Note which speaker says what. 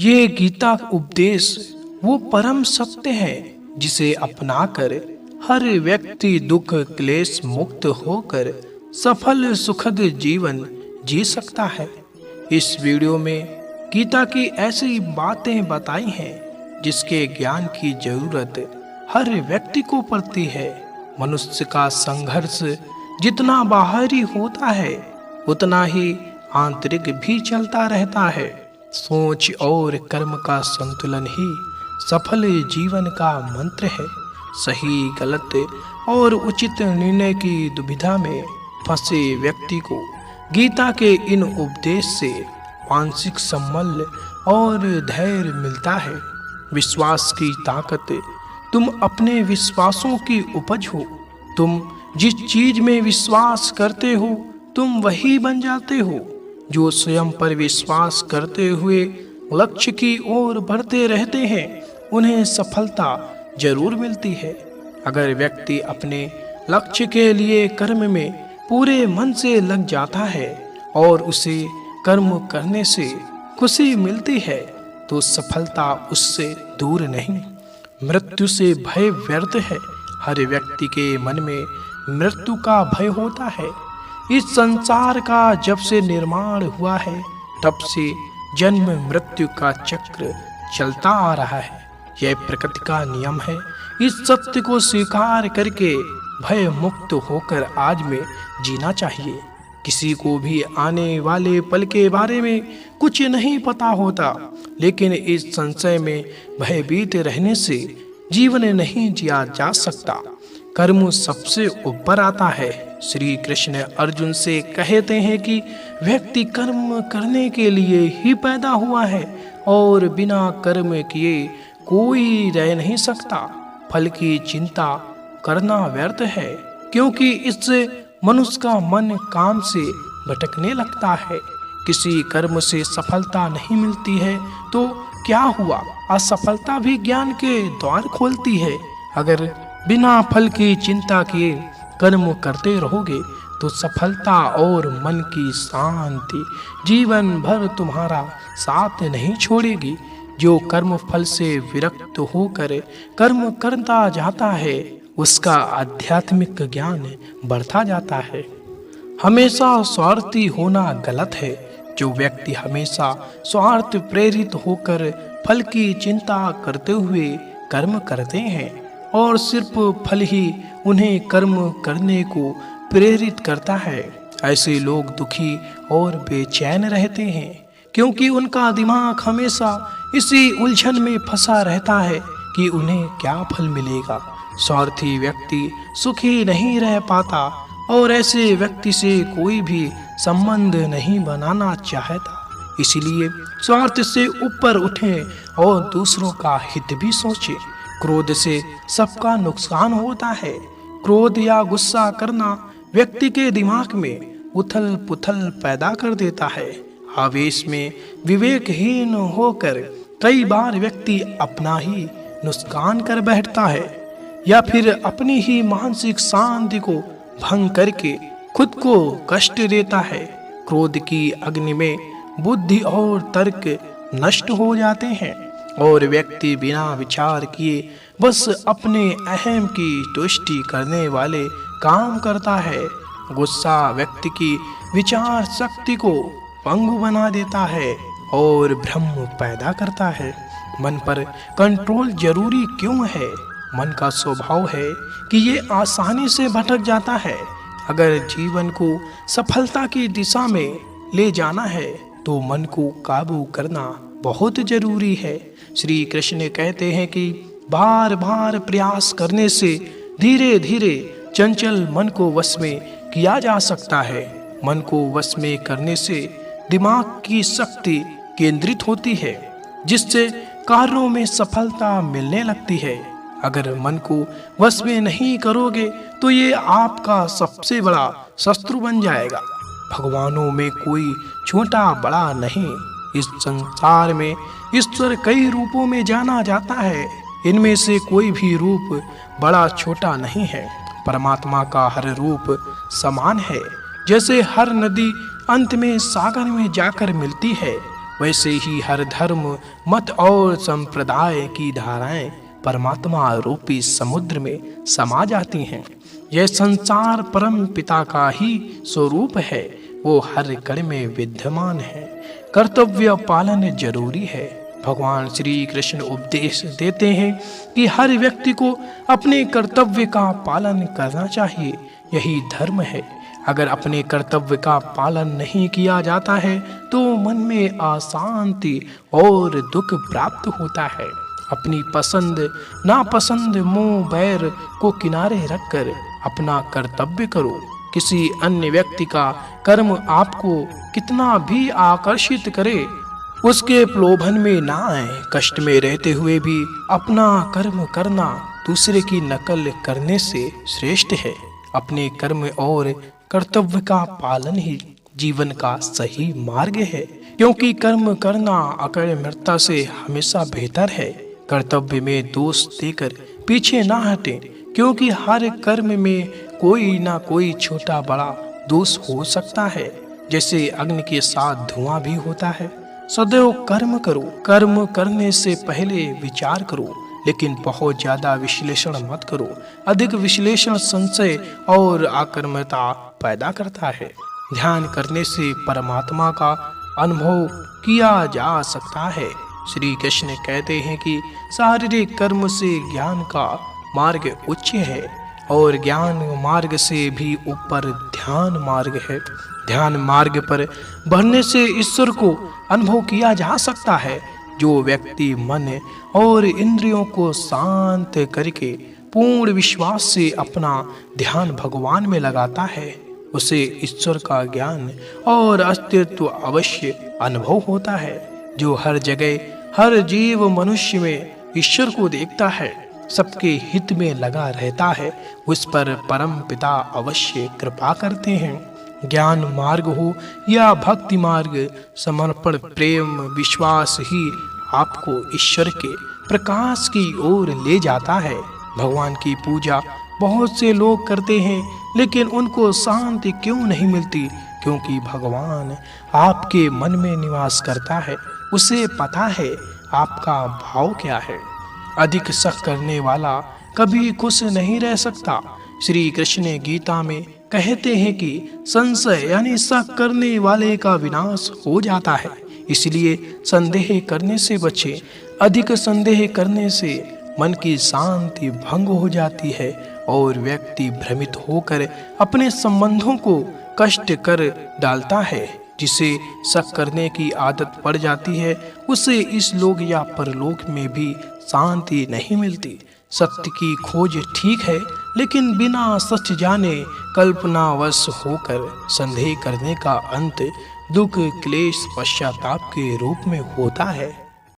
Speaker 1: ये गीता उपदेश वो परम सत्य है जिसे अपनाकर हर व्यक्ति दुख क्लेश मुक्त होकर सफल सुखद जीवन जी सकता है। इस वीडियो में गीता की ऐसी बातें बताई हैं जिसके ज्ञान की जरूरत हर व्यक्ति को पड़ती है। मनुष्य का संघर्ष जितना बाहरी होता है उतना ही आंतरिक भी चलता रहता है। सोच और कर्म का संतुलन ही सफल जीवन का मंत्र है। सही गलत और उचित निर्णय की दुविधा में फंसे व्यक्ति को गीता के इन उपदेश से मानसिक संबल और धैर्य मिलता है। विश्वास की ताकत, तुम अपने विश्वासों की उपज हो। तुम जिस चीज में विश्वास करते हो तुम वही बन जाते हो। जो स्वयं पर विश्वास करते हुए लक्ष्य की ओर बढ़ते रहते हैं उन्हें सफलता जरूर मिलती है। अगर व्यक्ति अपने लक्ष्य के लिए कर्म में पूरे मन से लग जाता है और उसे कर्म करने से खुशी मिलती है तो सफलता उससे दूर नहीं। मृत्यु से भय व्यर्थ है। हर व्यक्ति के मन में मृत्यु का भय होता है। इस संसार का जब से निर्माण हुआ है तब से जन्म मृत्यु का चक्र चलता आ रहा है। यह प्रकृति का नियम है। इस सत्य को स्वीकार करके भय मुक्त होकर आज में जीना चाहिए। किसी को भी आने वाले पल के बारे में कुछ नहीं पता होता, लेकिन इस संशय में भयभीत रहने से जीवन नहीं जिया जा सकता। कर्म सबसे ऊपर आता है। श्री कृष्ण अर्जुन से कहते हैं कि व्यक्ति कर्म करने के लिए ही पैदा हुआ है और बिना कर्म किए कोई रह नहीं सकता। फल की चिंता करना व्यर्थ है, क्योंकि इससे मनुष्य का मन काम से भटकने लगता है। किसी कर्म से सफलता नहीं मिलती है तो क्या हुआ, असफलता भी ज्ञान के द्वार खोलती है। अगर बिना फल की चिंता किए कर्म करते रहोगे तो सफलता और मन की शांति जीवन भर तुम्हारा साथ नहीं छोड़ेगी। जो कर्म फल से विरक्त होकर कर्म करता जाता है उसका आध्यात्मिक ज्ञान बढ़ता जाता है। हमेशा स्वार्थी होना गलत है। जो व्यक्ति हमेशा स्वार्थ प्रेरित होकर फल की चिंता करते हुए कर्म करते हैं और सिर्फ फल ही उन्हें कर्म करने को प्रेरित करता है, ऐसे लोग दुखी और बेचैन रहते हैं, क्योंकि उनका दिमाग हमेशा इसी उलझन में फंसा रहता है कि उन्हें क्या फल मिलेगा। स्वार्थी व्यक्ति सुखी नहीं रह पाता और ऐसे व्यक्ति से कोई भी संबंध नहीं बनाना चाहता। इसलिए स्वार्थ से ऊपर उठें और दूसरों का हित भी सोचें। क्रोध से सबका नुकसान होता है। क्रोध या गुस्सा करना व्यक्ति के दिमाग में उथल पुथल पैदा कर देता है। आवेश में विवेकहीन होकर कई बार व्यक्ति अपना ही नुकसान कर बैठता है या फिर अपनी ही मानसिक शांति को भंग करके खुद को कष्ट देता है। क्रोध की अग्नि में बुद्धि और तर्क नष्ट हो जाते हैं और व्यक्ति बिना विचार किए बस अपने अहम की तुष्टि करने वाले काम करता है। गुस्सा व्यक्ति की विचार शक्ति को पंगु बना देता है और भ्रम पैदा करता है। मन पर कंट्रोल जरूरी क्यों है? मन का स्वभाव है कि ये आसानी से भटक जाता है। अगर जीवन को सफलता की दिशा में ले जाना है तो मन को काबू करना बहुत जरूरी है। श्री कृष्ण कहते हैं कि बार बार प्रयास करने से धीरे धीरे चंचल मन को वश में किया जा सकता है। मन को वश में करने से दिमाग की शक्ति केंद्रित होती है, जिससे कार्यों में सफलता मिलने लगती है। अगर मन को वश में नहीं करोगे तो ये आपका सबसे बड़ा शत्रु बन जाएगा। भगवानों में कोई छोटा बड़ा नहीं। इस संसार में ईश्वर कई रूपों में जाना जाता है। इनमें से कोई भी रूप बड़ा छोटा नहीं है। परमात्मा का हर रूप समान है। जैसे हर नदी अंत में सागर में जाकर मिलती है, वैसे ही हर धर्म, मत और संप्रदाय की धाराएं परमात्मा रूपी समुद्र में समा जाती हैं। यह संसार परम पिता का ही स्वरूप है, वो हर कण में विद्यमान है। कर्तव्य पालन जरूरी है। भगवान श्री कृष्ण उपदेश देते हैं कि हर व्यक्ति को अपने कर्तव्य का पालन करना चाहिए, यही धर्म है। अगर अपने कर्तव्य का पालन नहीं किया जाता है तो मन में अशांति और दुख प्राप्त होता है। अपनी पसंद नापसंद, मोह बैर को किनारे रखकर अपना कर्तव्य करो। किसी अन्य व्यक्ति का कर्म आपको कितना भी आकर्षित करे, उसके प्रलोभन में ना आए। कष्ट में रहते हुए भी अपना कर्म करना दूसरे की नकल करने से श्रेष्ठ है। अपने कर्म और कर्तव्य का पालन ही जीवन का सही मार्ग है, क्योंकि कर्म करना अकर्मण्यता से हमेशा बेहतर है। कर्तव्य में दोष देकर पीछे ना हटें, क्योंकि हर कर्म में कोई ना कोई छोटा बड़ा दोष हो सकता है। जैसे अग्नि के साथ धुआं भी होता है। सदैव कर्म करो। कर्म करने से पहले विचार करो, लेकिन बहुत ज्यादा विश्लेषण मत करो। अधिक विश्लेषण संशय और आक्रामकता पैदा करता है। ध्यान करने से परमात्मा का अनुभव किया जा सकता है। श्री कृष्ण कहते हैं कि शारीरिक कर्म से ज्ञान का मार्ग उच्च है और ज्ञान मार्ग से भी ऊपर ध्यान मार्ग है। ध्यान मार्ग पर बढ़ने से ईश्वर को अनुभव किया जा सकता है। जो व्यक्ति मन और इंद्रियों को शांत करके पूर्ण विश्वास से अपना ध्यान भगवान में लगाता है, उसे ईश्वर का ज्ञान और अस्तित्व अवश्य अनुभव होता है। जो हर जगह हर जीव मनुष्य में ईश्वर को देखता है, सबके हित में लगा रहता है, उस पर परम पिता अवश्य कृपा करते हैं। ज्ञान मार्ग हो या भक्ति मार्ग, समर्पण, प्रेम, विश्वास ही आपको ईश्वर के प्रकाश की ओर ले जाता है। भगवान की पूजा बहुत से लोग करते हैं, लेकिन उनको शांति क्यों नहीं मिलती? क्योंकि भगवान आपके मन में निवास करता है। उसे पता है आपका भाव क्या है। अधिक शक करने वाला कभी खुश नहीं रह सकता। श्री कृष्ण गीता में कहते हैं कि संशय यानी शक करने वाले का विनाश हो जाता है, इसलिए संदेह करने से बचें। अधिक संदेह करने से मन की शांति भंग हो जाती है और व्यक्ति भ्रमित होकर अपने संबंधों को कष्ट कर डालता है। जिसे शक करने की आदत पड़ जाती है, उसे इस लोक या परलोक में भी शांति नहीं मिलती। सत्य की खोज ठीक है, लेकिन बिना सच जाने कल्पनावश होकर संदेह करने का अंत दुख, क्लेश, पश्चाताप के रूप में होता है।